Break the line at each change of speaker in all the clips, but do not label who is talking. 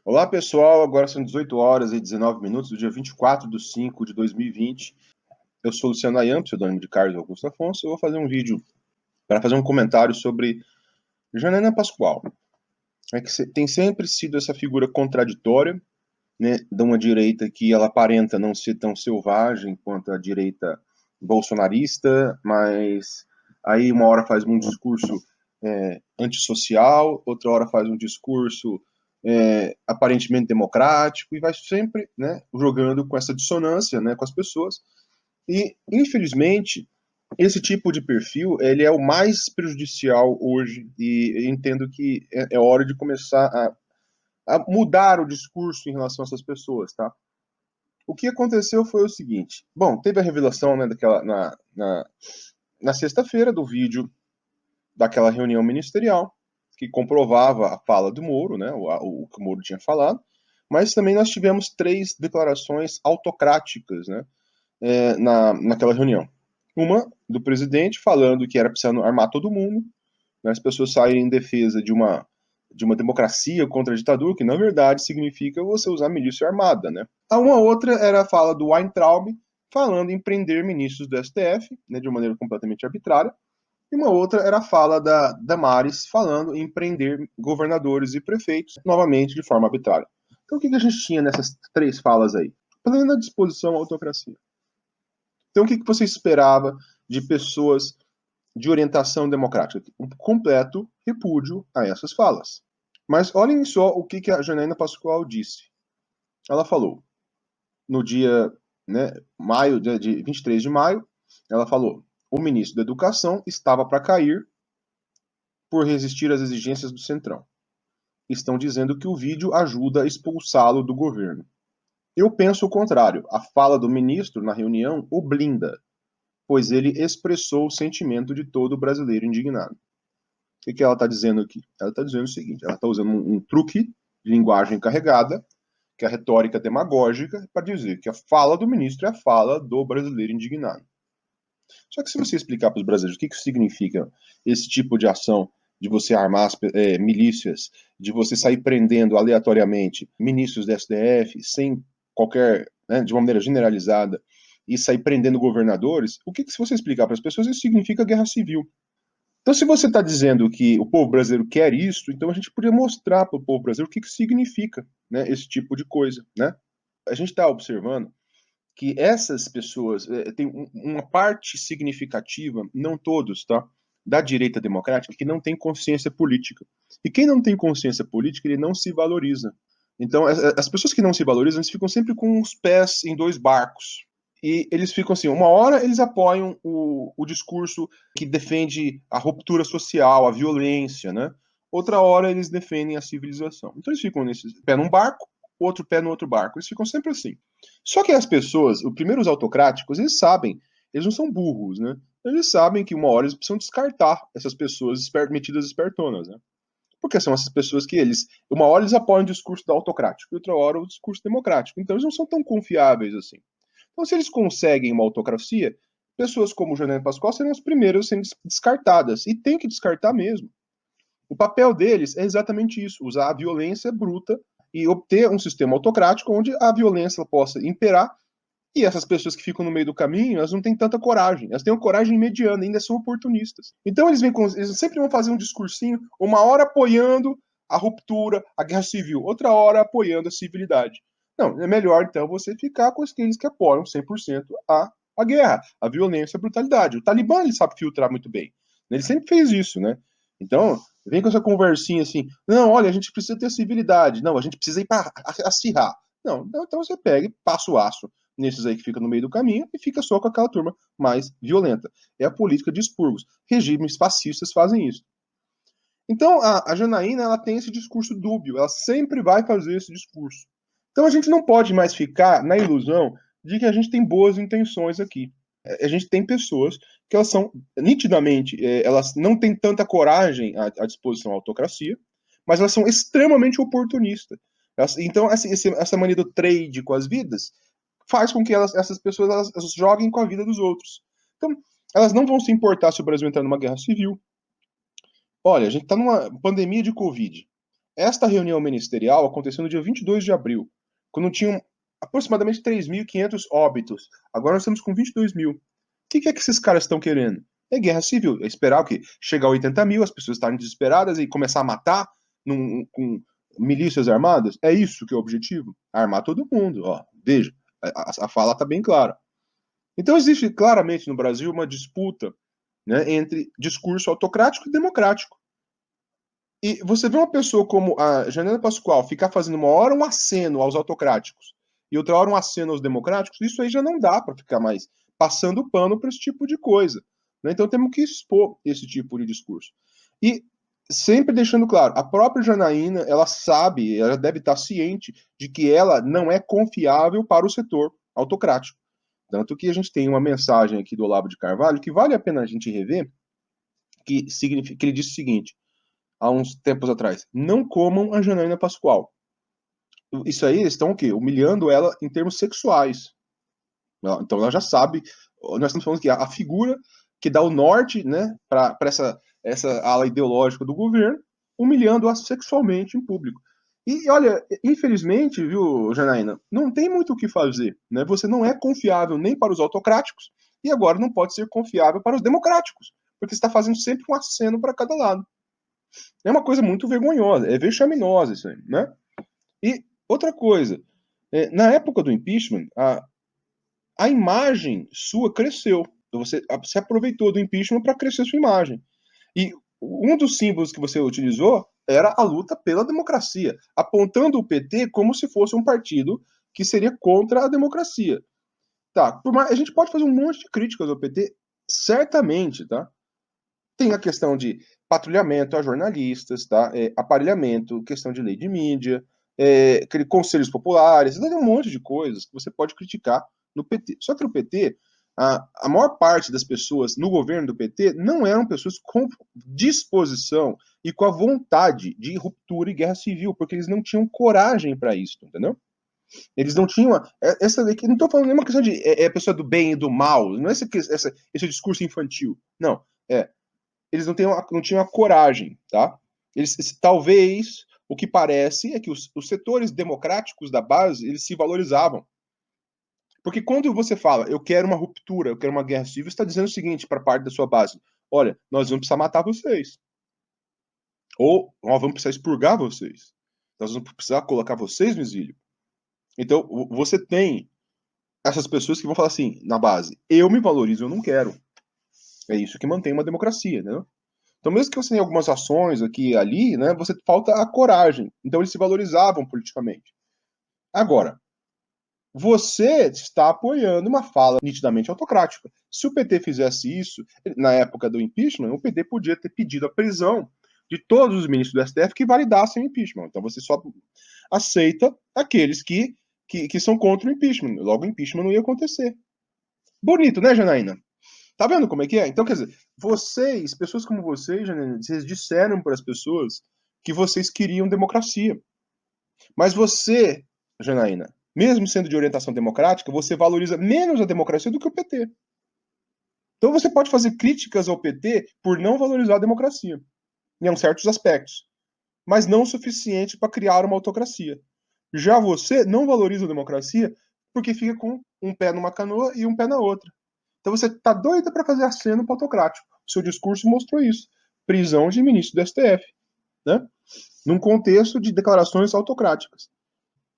Olá, pessoal. Agora são 18 horas e 19 minutos do dia 24 de 5 de 2020. Eu sou Luciano Ayan, pseudônimo de Carlos Augusto Afonso. Eu vou fazer um vídeo para fazer um comentário sobre Janaína Pascoal. É que tem sempre sido essa figura contraditória, né, de uma direita que ela aparenta não ser tão selvagem quanto a direita bolsonarista, mas aí uma hora faz um discurso antissocial, outra hora faz um discurso aparentemente democrático, e vai sempre, né, jogando com essa dissonância, né, com as pessoas. E, infelizmente, esse tipo de perfil ele é o mais prejudicial hoje, e eu entendo que é hora de começar a mudar o discurso em relação a essas pessoas, tá? O que aconteceu foi o seguinte: bom, teve a revelação, né, na sexta-feira do vídeo daquela reunião ministerial que comprovava a fala do Moro, né, o que o Moro tinha falado, mas também nós tivemos 3 declarações autocráticas, né, naquela reunião. Uma do presidente falando que era preciso armar todo mundo, né, as pessoas saírem em defesa de uma democracia contra a ditadura, que na verdade significa você usar milícia armada, né? A uma outra era a fala do Weintraub falando em prender ministros do STF, né, de uma maneira completamente arbitrária, e uma outra era a fala da Damares falando em prender governadores e prefeitos, novamente de forma arbitrária. Então o que a gente tinha nessas 3 falas aí? Plena disposição à autocracia. Então o que você esperava de pessoas de orientação democrática? Um completo repúdio a essas falas. Mas olhem só o que a Janaína Pascoal disse. Ela falou, no dia, né, de 23 de maio, ela falou: o ministro da Educação estava para cair por resistir às exigências do Centrão. Estão dizendo que o vídeo ajuda a expulsá-lo do governo. Eu penso o contrário. A fala do ministro na reunião o blinda, pois ele expressou o sentimento de todo brasileiro indignado. O que ela está dizendo aqui? Ela está dizendo o seguinte: ela está usando um truque de linguagem carregada, que é a retórica demagógica, para dizer que a fala do ministro é a fala do brasileiro indignado. Só que se você explicar para os brasileiros o que significa esse tipo de ação, de você armar milícias, de você sair prendendo aleatoriamente ministros do STF, sem qualquer, né, de uma maneira generalizada, e sair prendendo governadores, se você explicar para as pessoas, isso significa guerra civil. Então, se você está dizendo que o povo brasileiro quer isso, então a gente poderia mostrar para o povo brasileiro o que significa, né, esse tipo de coisa, né? A gente está observando que essas pessoas têm uma parte significativa, não todos, tá, da direita democrática, que não tem consciência política. E quem não tem consciência política, ele não se valoriza. Então, as pessoas que não se valorizam, eles ficam sempre com os pés em 2 barcos. E eles ficam assim, uma hora eles apoiam o discurso que defende a ruptura social, a violência, né? Outra hora eles defendem a civilização. Então eles ficam nesse pé num barco, outro pé no outro barco. Eles ficam sempre assim. Só que as pessoas, os primeiros autocráticos, eles sabem, eles não são burros, né? Eles sabem que uma hora eles precisam descartar essas pessoas metidas espertonas, né? Porque são essas pessoas que uma hora eles apoiam o discurso da autocrático, e outra hora o discurso democrático. Então eles não são tão confiáveis assim. Então, se eles conseguem uma autocracia, pessoas como Janaína Pascoal serão as primeiras a serem descartadas. E tem que descartar mesmo. O papel deles é exatamente isso: usar a violência bruta e obter um sistema autocrático onde a violência possa imperar. E essas pessoas que ficam no meio do caminho, elas não têm tanta coragem. Elas têm uma coragem mediana, ainda são oportunistas. Então eles sempre vão fazer um discursinho, uma hora apoiando a ruptura, a guerra civil, outra hora apoiando a civilidade. Não, é melhor então você ficar com aqueles que apoiam 100% a guerra, a violência, a brutalidade. O Talibã ele sabe filtrar muito bem. Ele sempre fez isso, né? Então, vem com essa conversinha assim: não, olha, a gente precisa ter civilidade. Não, a gente precisa ir para acirrar. Não, então você pega e passa o aço nesses aí que ficam no meio do caminho e fica só com aquela turma mais violenta. É a política de expurgos. Regimes fascistas fazem isso. Então, a Janaína ela tem esse discurso dúbio, ela sempre vai fazer esse discurso. Então, a gente não pode mais ficar na ilusão de que a gente tem boas intenções aqui. A gente tem pessoas que elas são nitidamente, elas não têm tanta coragem à disposição à autocracia, mas elas são extremamente oportunistas. Então, essa mania do trade com as vidas faz com que essas pessoas elas joguem com a vida dos outros. Então, elas não vão se importar se o Brasil entrar numa guerra civil. Olha, a gente está numa pandemia de Covid. esta reunião ministerial aconteceu no dia 22 de abril, quando tinham aproximadamente 3.500 óbitos. Agora nós estamos com 22 mil. O que é que esses caras estão querendo? É guerra civil. É esperar o quê? Chegar a 80 mil, as pessoas estarem desesperadas e começar a matar com milícias armadas? É isso que é o objetivo? Armar todo mundo. Ó, veja, a fala está bem clara. Então existe claramente no Brasil uma disputa, né, entre discurso autocrático e democrático. E você vê uma pessoa como a Janaína Pascoal ficar fazendo uma hora um aceno aos autocráticos e outra hora um aceno aos democráticos, isso aí já não dá para ficar mais passando pano para esse tipo de coisa. Né? Então temos que expor esse tipo de discurso. E sempre deixando claro, a própria Janaína, ela sabe, ela deve estar ciente de que ela não é confiável para o setor autocrático. Tanto que a gente tem uma mensagem aqui do Olavo de Carvalho que vale a pena a gente rever, que ele disse o seguinte, há uns tempos atrás, não comam a Janaína Pascoal. Isso aí, eles estão o quê? Humilhando ela em termos sexuais. Então ela já sabe, nós estamos falando que a figura que dá o norte, né, para essa ala ideológica do governo, humilhando-a sexualmente em público. E olha, infelizmente, viu, Janaína, não tem muito o que fazer. Né? Você não é confiável nem para os autocráticos e agora não pode ser confiável para os democráticos, porque você está fazendo sempre um aceno para cada lado. É uma coisa muito vergonhosa, é vexaminosa isso aí, né? E outra coisa, na época do impeachment, a imagem sua cresceu. Você se aproveitou do impeachment para crescer sua imagem. E um dos símbolos que você utilizou era a luta pela democracia, apontando o PT como se fosse um partido que seria contra a democracia. Tá, a gente pode fazer um monte de críticas ao PT, certamente, tá? Tem a questão de patrulhamento a jornalistas, tá? Aparelhamento, questão de lei de mídia, conselhos populares, tem um monte de coisas que você pode criticar no PT. Só que no PT, a maior parte das pessoas no governo do PT não eram pessoas com disposição e com a vontade de ruptura e guerra civil, porque eles não tinham coragem para isso, entendeu? Eles não tinham. Essa daqui, não estou falando nenhuma questão de pessoa do bem e do mal, não é esse discurso infantil. Não. Eles não tinham a coragem, tá? Talvez, o que parece é que os setores democráticos da base, eles se valorizavam. Porque quando você fala, eu quero uma ruptura, eu quero uma guerra civil, você está dizendo o seguinte para parte da sua base, olha, nós vamos precisar matar vocês. Ou nós vamos precisar expurgar vocês. Nós vamos precisar colocar vocês no exílio. Então, você tem essas pessoas que vão falar assim, na base, eu me valorizo, eu não quero. É isso que mantém uma democracia, né? Então, mesmo que você tenha algumas ações aqui e ali, né, você falta a coragem. Então, eles se valorizavam politicamente. Agora, você está apoiando uma fala nitidamente autocrática. Se o PT fizesse isso, na época do impeachment, o PT podia ter pedido a prisão de todos os ministros do STF que validassem o impeachment. Então, você só aceita aqueles que são contra o impeachment. Logo, o impeachment não ia acontecer. Bonito, né, Janaína? Tá vendo como é que é? Então, quer dizer, vocês, pessoas como vocês, Janaína, vocês disseram para as pessoas que vocês queriam democracia. Mas você, Janaína, mesmo sendo de orientação democrática, você valoriza menos a democracia do que o PT. Então você pode fazer críticas ao PT por não valorizar a democracia, em certos aspectos, mas não o suficiente para criar uma autocracia. Já você não valoriza a democracia porque fica com um pé numa canoa e um pé na outra. Então você está doida para fazer aceno para autocrático. O seu discurso mostrou isso. Prisão de ministro do STF. Né? Num contexto de declarações autocráticas.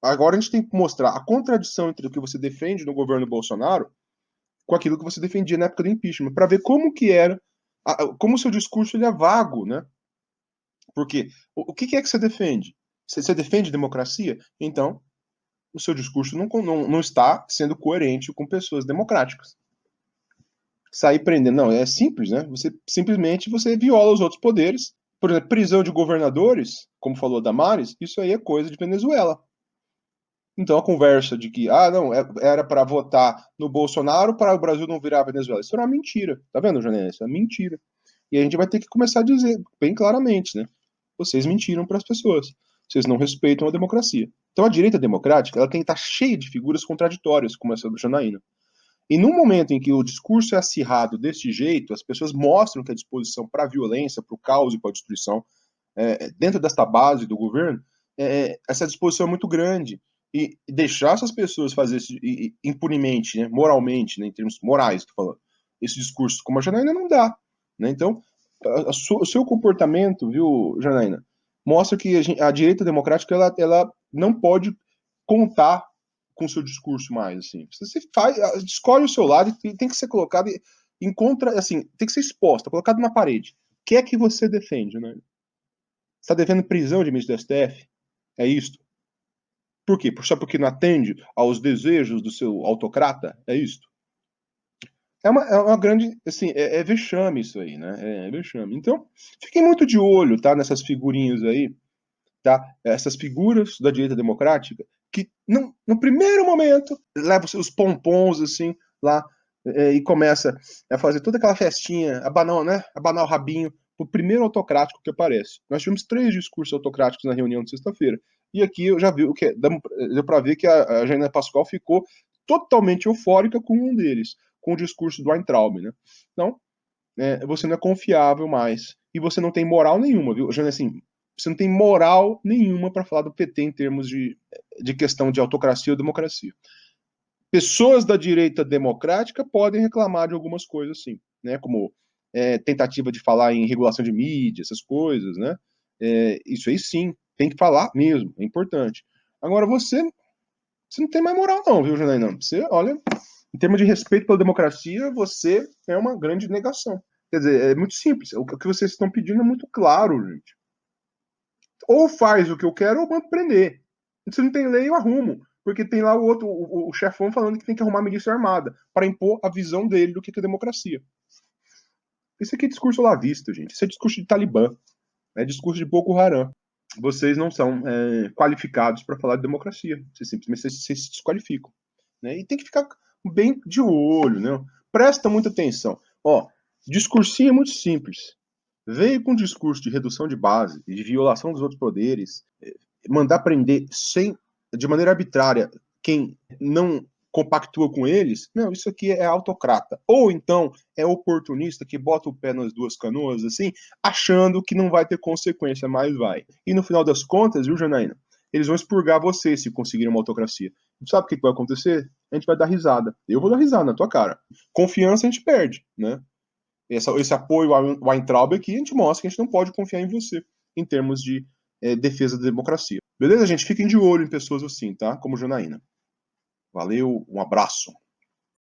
Agora a gente tem que mostrar a contradição entre o que você defende no governo Bolsonaro com aquilo que você defendia na época do impeachment, para ver como que era, como o seu discurso ele é vago, né? Porque o que é que você defende? Você defende democracia? Então, o seu discurso não está sendo coerente com pessoas democráticas. Sair prendendo, não, é simples, né? Você simplesmente você viola os outros poderes. Por exemplo, prisão de governadores, como falou a Damares, isso aí é coisa de Venezuela. Então a conversa de que, não, era para votar no Bolsonaro para o Brasil não virar Venezuela, isso era uma mentira. Tá vendo, Janela? Isso é mentira. E a gente vai ter que começar a dizer bem claramente, né? Vocês mentiram para as pessoas. Vocês não respeitam a democracia. Então a direita democrática, ela tem que estar cheia de figuras contraditórias, como essa do Janaína. E no momento em que o discurso é acirrado desse jeito, as pessoas mostram que a disposição para a violência, para o caos e para a destruição dentro desta base do governo, essa disposição é muito grande. E deixar essas pessoas fazer isso impunemente, né, moralmente, né, em termos morais, tô falando, esse discurso como a Janaína não dá. Né? Então, o seu comportamento, viu, Janaína, mostra que a direita democrática ela não pode contar com o seu discurso mais. Assim. Você escolhe o seu lado e tem que ser colocado, encontra, assim, tem que ser exposta, colocado na parede. O que é que você defende, Janaína? Você está defendendo prisão de ministro do STF? É isso? Por quê? Só porque não atende aos desejos do seu autocrata? É isso? É uma grande, assim, vexame isso aí, né? É vexame. Então, fiquem muito de olho, tá? Nessas figurinhas aí, tá? Essas figuras da direita democrática que, no primeiro momento, levam os pompons, assim, lá e começa a fazer toda aquela festinha, abanar, né? Abanar o rabinho pro primeiro autocrático que aparece. Nós tivemos 3 discursos autocráticos na reunião de sexta-feira. E aqui eu já vi o que deu para ver que a Janaína Pascoal ficou totalmente eufórica com um deles, com o discurso do Weintraub, né? Então, você não é confiável mais e você não tem moral nenhuma, viu? Janaína, assim, você não tem moral nenhuma para falar do PT em termos de questão de autocracia ou democracia. Pessoas da direita democrática podem reclamar de algumas coisas, sim, né? Como tentativa de falar em regulação de mídia, essas coisas, né? Isso aí sim, tem que falar mesmo, é importante. Agora, você não tem mais moral não, viu, Janaína? Você, olha, em termos de respeito pela democracia, você é uma grande negação. Quer dizer, é muito simples. O que vocês estão pedindo é muito claro, gente. Ou faz o que eu quero ou manda prender. Se não tem lei, eu arrumo. Porque tem lá o outro, o chefão falando que tem que arrumar milícia armada para impor a visão dele do que é democracia. Isso aqui é discurso lavista, gente. Isso é discurso de Talibã. É discurso de Boko Haram. Vocês não são qualificados para falar de democracia. Vocês simplesmente se desqualificam. Né? E tem que ficar bem de olho. Né? Presta muita atenção. Ó, discursinho é muito simples. Veio com um discurso de redução de base e de violação dos outros poderes, mandar prender de maneira arbitrária quem não compactua com eles, não, isso aqui é autocrata. Ou então é oportunista que bota o pé nas duas canoas, assim, achando que não vai ter consequência, mas vai. E no final das contas, viu, Janaína? Eles vão expurgar você se conseguirem uma autocracia. Sabe o que vai acontecer? A gente vai dar risada. Eu vou dar risada na tua cara. Confiança a gente perde, né? Esse apoio ao Weintraub aqui, a gente mostra que a gente não pode confiar em você em termos de defesa da democracia. Beleza, gente? Fiquem de olho em pessoas assim, tá? Como Janaína. Valeu, um abraço.